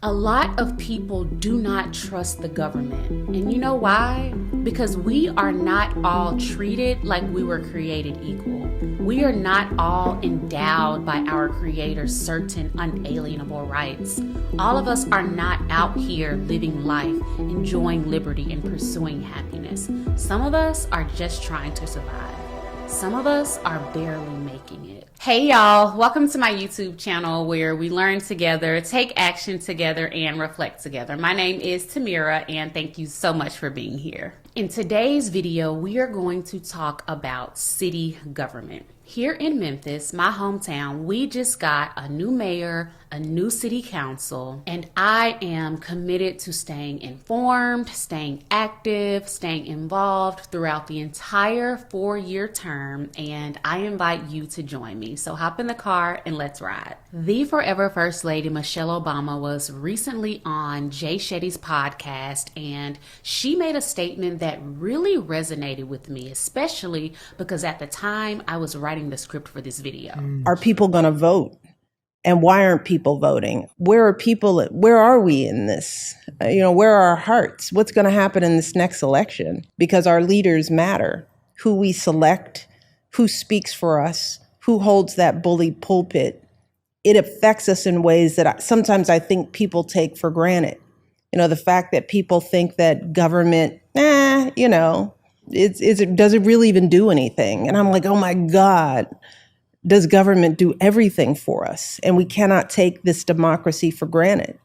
A lot of people do not trust the government. And you know why? Because we are not all treated like we were created equal. We are not all endowed by our Creator's certain unalienable rights. All of us are not out here living life, enjoying liberty, and pursuing happiness. Some of us are just trying to survive. Some of us are barely making it. Hey y'all, welcome to my YouTube channel where we learn together, take action together, and reflect together. My name is Tamira, and thank you so much for being here. In today's video, we are going to talk about city government. Here in Memphis, my hometown, we just got a new mayor, a new city council, and I am committed to staying informed, staying active, staying involved throughout the entire 4-year term, and I invite you to join me. So hop in the car and let's ride. The forever First Lady Michelle Obama was recently on Jay Shetty's podcast, and she made a statement that really resonated with me, especially because at the time I was writing the script for this video. Are people going to vote? And why aren't people voting? Where are we in this? Where are our hearts? What's going to happen in this next election? Because our leaders matter. Who we select, who speaks for us, who holds that bully pulpit. It affects us in ways that sometimes I think people take for granted. The fact that people think that government, does it really even do anything? And I'm like, oh my God. Does government do everything for us? And we cannot take this democracy for granted.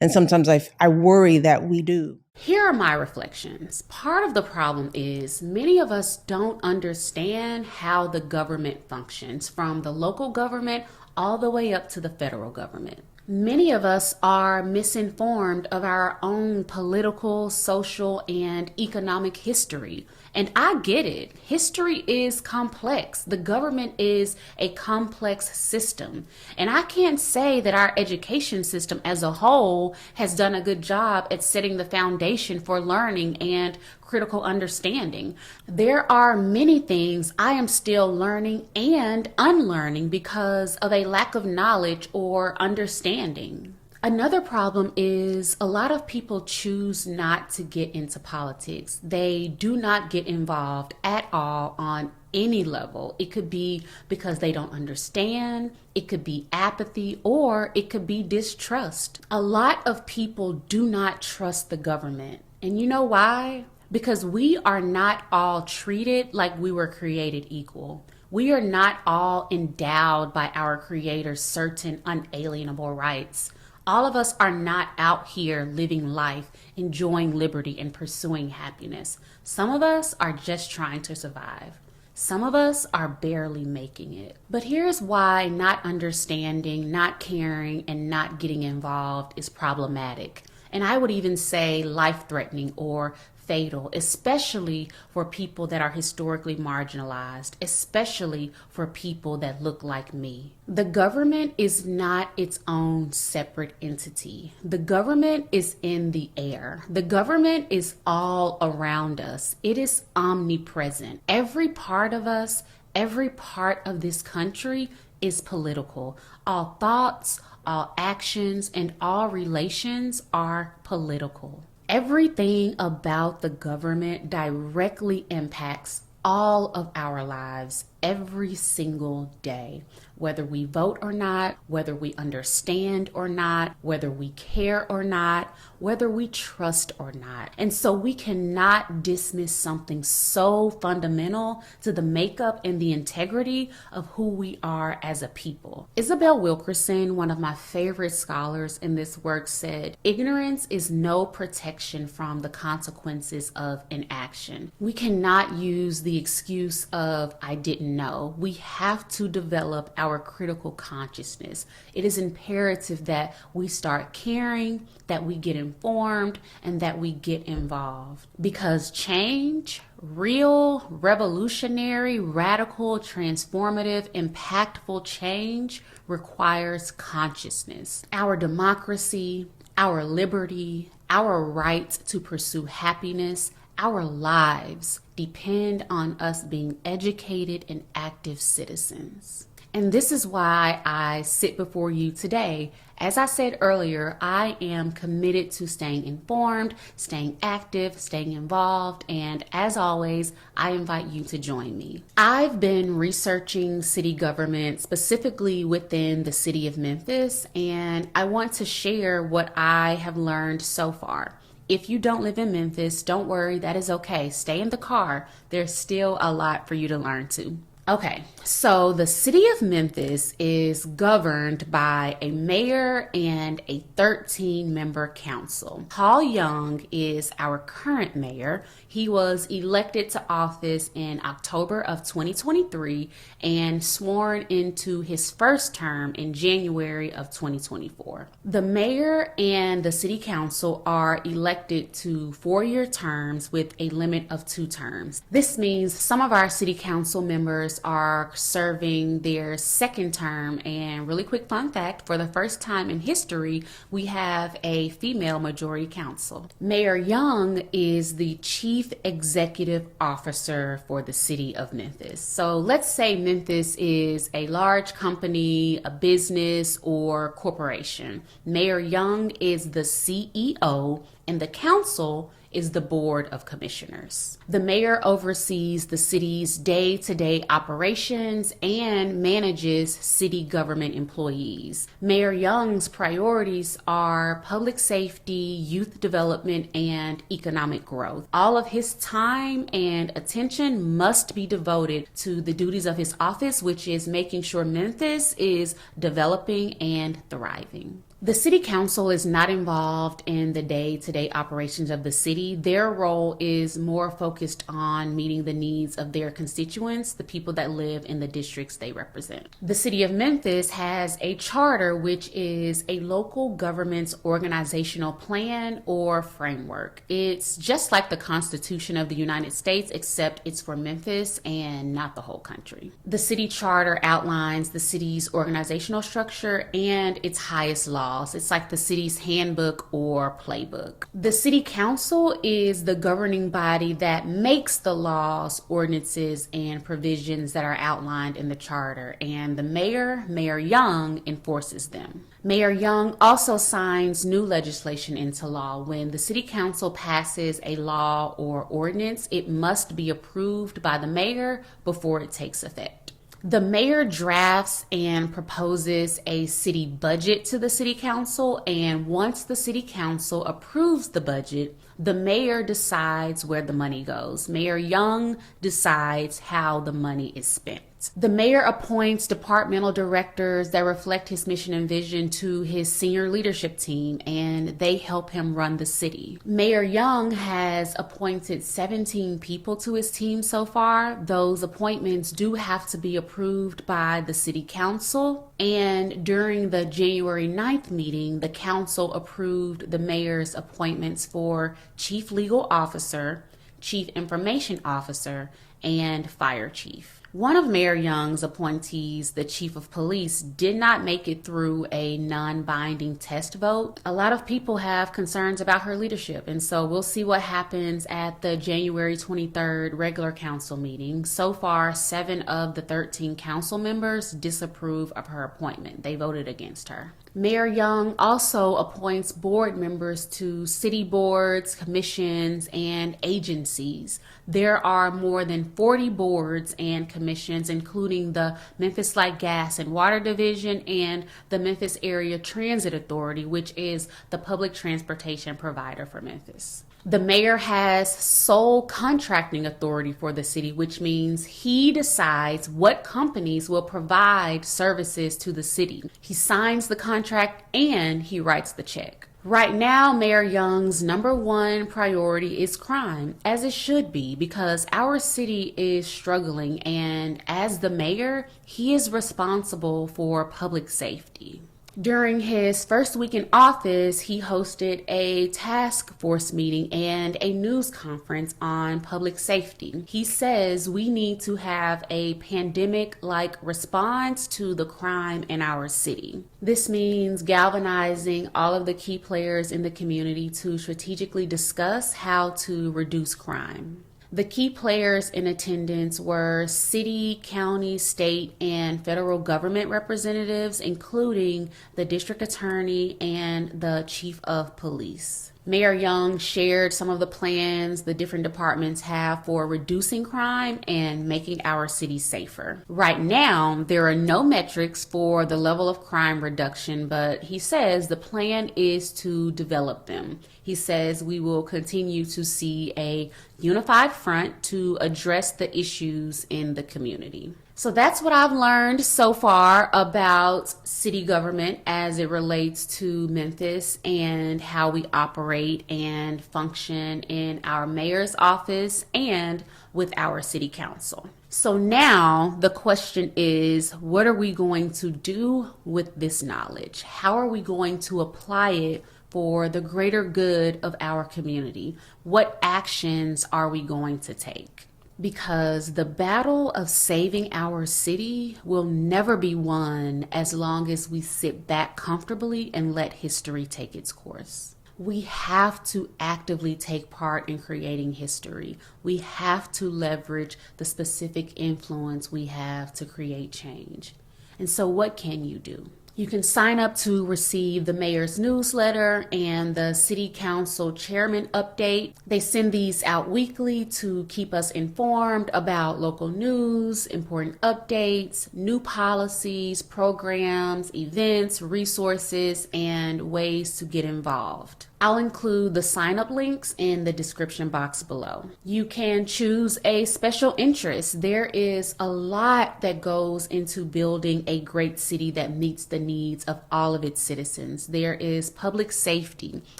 And sometimes I worry that we do. Here are my reflections. Part of the problem is many of us don't understand how the government functions, from the local government all the way up to the federal government. Many of us are misinformed of our own political, social, and economic history. And I get it. History is complex. The government is a complex system. And I can't say that our education system as a whole has done a good job at setting the foundation for learning and critical understanding. There are many things I am still learning and unlearning because of a lack of knowledge or understanding. Another problem is a lot of people choose not to get into politics. They do not get involved at all on any level. It could be because they don't understand, it could be apathy, or it could be distrust. A lot of people do not trust the government. And you know why? Because we are not all treated like we were created equal. We are not all endowed by our Creator's certain unalienable rights. All of us are not out here living life, enjoying liberty, and pursuing happiness. Some of us are just trying to survive. Some of us are barely making it. But here's why not understanding, not caring, and not getting involved is problematic. And I would even say life-threatening or fatal, especially for people that are historically marginalized, especially for people that look like me. The government is not its own separate entity. The government is in the air. The government is all around us. It is omnipresent. Every part of us, every part of this country is political. All thoughts, all actions, and all relations are political. Everything about the government directly impacts all of our lives every single day, whether we vote or not, whether we understand or not, whether we care or not, whether we trust or not. And so we cannot dismiss something so fundamental to the makeup and the integrity of who we are as a people. Isabel Wilkerson, one of my favorite scholars in this work, said, "Ignorance is no protection from the consequences of inaction." We cannot use the excuse of "I didn't know." We have to develop our critical consciousness. It is imperative that we start caring, that we get informed, and that we get involved. Because change, real, revolutionary, radical, transformative, impactful change requires consciousness. Our democracy, our liberty, our right to pursue happiness, our lives depend on us being educated and active citizens. And this is why I sit before you today. As I said earlier, I am committed to staying informed, staying active, staying involved, and as always, I invite you to join me. I've been researching city government specifically within the city of Memphis, and I want to share what I have learned so far. If you don't live in Memphis, don't worry, that is okay. Stay in the car. There's still a lot for you to learn too. Okay, so the city of Memphis is governed by a mayor and a 13-member council. Paul Young is our current mayor. He was elected to office in October of 2023 and sworn into his first term in January of 2024. The mayor and the city council are elected to 4-year terms with a limit of 2 terms. This means some of our city council members are serving their second term, and really quick fun fact, for the first time in history, we have a female majority council. Mayor Young is the chief executive officer for the city of Memphis. So let's say Memphis is a large company, a business, or corporation. Mayor Young is the CEO, and the council is the Board of Commissioners. The mayor oversees the city's day-to-day operations and manages city government employees. Mayor Young's priorities are public safety, youth development, and economic growth. All of his time and attention must be devoted to the duties of his office, which is making sure Memphis is developing and thriving. The city council is not involved in the day-to-day operations of the city. Their role is more focused on meeting the needs of their constituents, the people that live in the districts they represent. The city of Memphis has a charter, which is a local government's organizational plan or framework. It's just like the Constitution of the United States, except it's for Memphis and not the whole country. The city charter outlines the city's organizational structure and its highest laws. It's like the city's handbook or playbook. The city council is the governing body that makes the laws, ordinances, and provisions that are outlined in the charter, and the mayor, Mayor Young, enforces them. Mayor Young also signs new legislation into law. When the city council passes a law or ordinance, it must be approved by the mayor before it takes effect. The mayor drafts and proposes a city budget to the city council, and once the city council approves the budget, the mayor decides where the money goes. Mayor Young decides how the money is spent. The mayor appoints departmental directors that reflect his mission and vision to his senior leadership team, and they help him run the city. Mayor Young has appointed 17 people to his team so far. Those appointments do have to be approved by the city council, and during the January 9th meeting, the council approved the mayor's appointments for chief legal officer, chief information officer, and fire chief. One of Mayor Young's appointees, the chief of police, did not make it through a non-binding test vote. A lot of people have concerns about her leadership, and so we'll see what happens at the January 23rd regular council meeting. So far, 7 of the 13 council members disapprove of her appointment. They voted against her. Mayor Young also appoints board members to city boards, commissions, and agencies. There are more than 40 boards and commissions, including the Memphis Light Gas and Water Division and the Memphis Area Transit Authority, which is the public transportation provider for Memphis. The mayor has sole contracting authority for the city, which means he decides what companies will provide services to the city. He signs the contract and he writes the check. Right now, Mayor Young's number one priority is crime, as it should be, because our city is struggling, and as the mayor, he is responsible for public safety. During his first week in office, he hosted a task force meeting and a news conference on public safety. He says we need to have a pandemic-like response to the crime in our city. This means galvanizing all of the key players in the community to strategically discuss how to reduce crime. The key players in attendance were city, county, state, and federal government representatives, including the district attorney and the chief of police. Mayor Young shared some of the plans the different departments have for reducing crime and making our city safer. Right now, there are no metrics for the level of crime reduction, but he says the plan is to develop them. He says we will continue to see a unified front to address the issues in the community. So that's what I've learned so far about city government as it relates to Memphis and how we operate and function in our mayor's office and with our city council. So now the question is, what are we going to do with this knowledge? How are we going to apply it for the greater good of our community? What actions are we going to take? Because the battle of saving our city will never be won as long as we sit back comfortably and let history take its course. We have to actively take part in creating history. We have to leverage the specific influence we have to create change. And so what can you do? You can sign up to receive the mayor's newsletter and the city council chairman update. They send these out weekly to keep us informed about local news, important updates, new policies, programs, events, resources, and ways to get involved. I'll include the sign-up links in the description box below. You can choose a special interest. There is a lot that goes into building a great city that meets the needs of all of its citizens. There is public safety,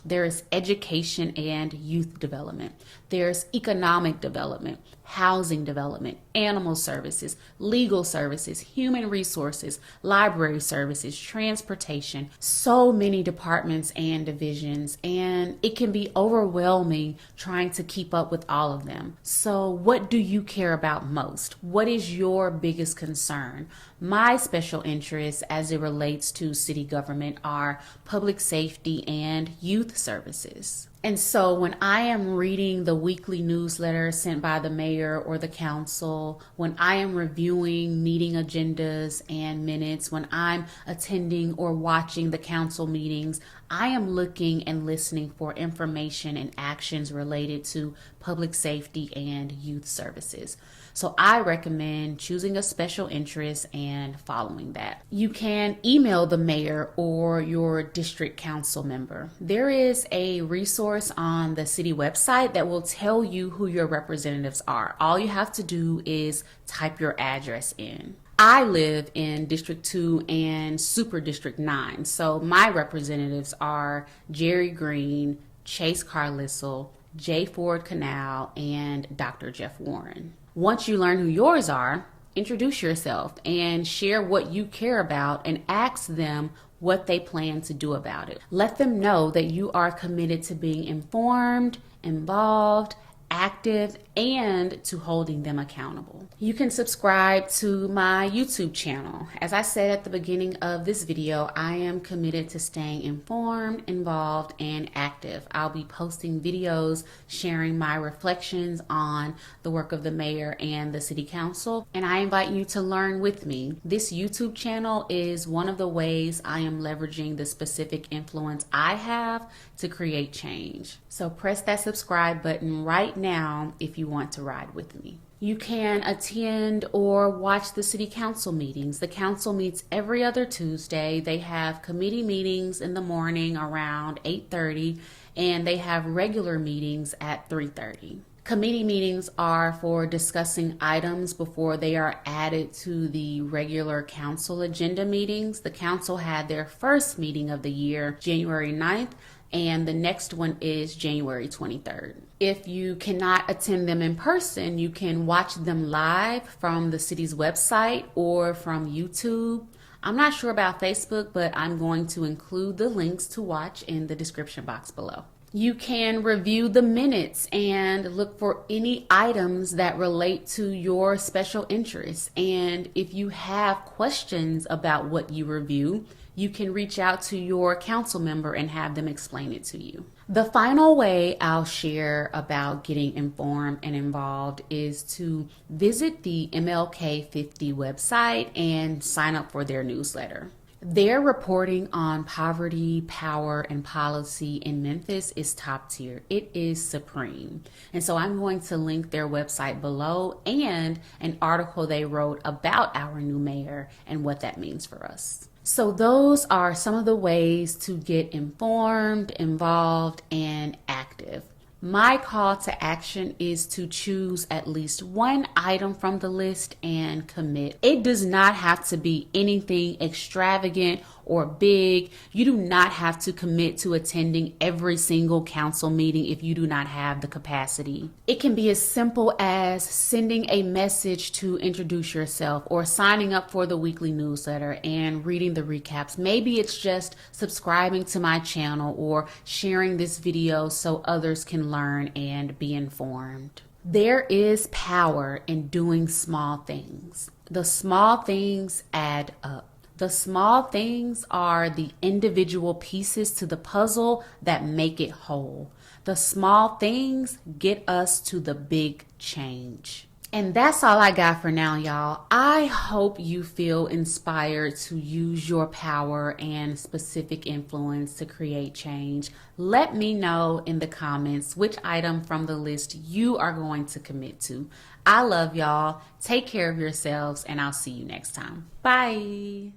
there is education and youth development, there's economic development, housing development, animal services, legal services, human resources, library services, transportation, so many departments and divisions, and it can be overwhelming trying to keep up with all of them. So what do you care about most? What is your biggest concern? My special interests as it relates to city government are public safety and youth services. And so when I am reading the weekly newsletter sent by the mayor or the council, when I am reviewing meeting agendas and minutes, when I'm attending or watching the council meetings, I am looking and listening for information and actions related to public safety and youth services. So I recommend choosing a special interest and following that. You can email the mayor or your district council member. There is a resource on the city website that will tell you who your representatives are. All you have to do is type your address in. I live in District 2 and Super District 9, so my representatives are Jerry Green, Chase Carlisle, J. Ford Canal, and Dr. Jeff Warren. Once you learn who yours are, introduce yourself and share what you care about and ask them what they plan to do about it. Let them know that you are committed to being informed, involved, active, and to holding them accountable. You can subscribe to my YouTube channel. As I said at the beginning of this video, I am committed to staying informed, involved, and active. I'll be posting videos sharing my reflections on the work of the mayor and the city council, and I invite you to learn with me. This YouTube channel is one of the ways I am leveraging the specific influence I have to create change. So press that subscribe button right now if you want to ride with me. You can attend or watch the city council meetings. The council meets every other Tuesday. They have committee meetings in the morning around 8:30, and they have regular meetings at 3:30. Committee meetings are for discussing items before they are added to the regular council agenda meetings. The council had their first meeting of the year, January 9th, and the next one is January 23rd. If you cannot attend them in person, you can watch them live from the city's website or from YouTube. I'm not sure about Facebook, but I'm going to include the links to watch in the description box below. You can review the minutes and look for any items that relate to your special interests. And if you have questions about what you review, You can reach out to your council member and have them explain it to you. The final way I'll share about getting informed and involved is to visit the MLK 50 website and sign up for their newsletter. Their reporting on poverty, power, and policy in Memphis is top tier. It is supreme. And so I'm going to link their website below and an article they wrote about our new mayor and what that means for us. So those are some of the ways to get informed, involved, and active. My call to action is to choose at least one item from the list and commit. It does not have to be anything extravagant or big. You do not have to commit to attending every single council meeting if you do not have the capacity. It can be as simple as sending a message to introduce yourself or signing up for the weekly newsletter and reading the recaps. Maybe it's just subscribing to my channel or sharing this video so others can learn and be informed. There is power in doing small things. The small things add up. The small things are the individual pieces to the puzzle that make it whole. The small things get us to the big change. And that's all I got for now, y'all. I hope you feel inspired to use your power and specific influence to create change. Let me know in the comments which item from the list you are going to commit to. I love y'all. Take care of yourselves, and I'll see you next time. Bye.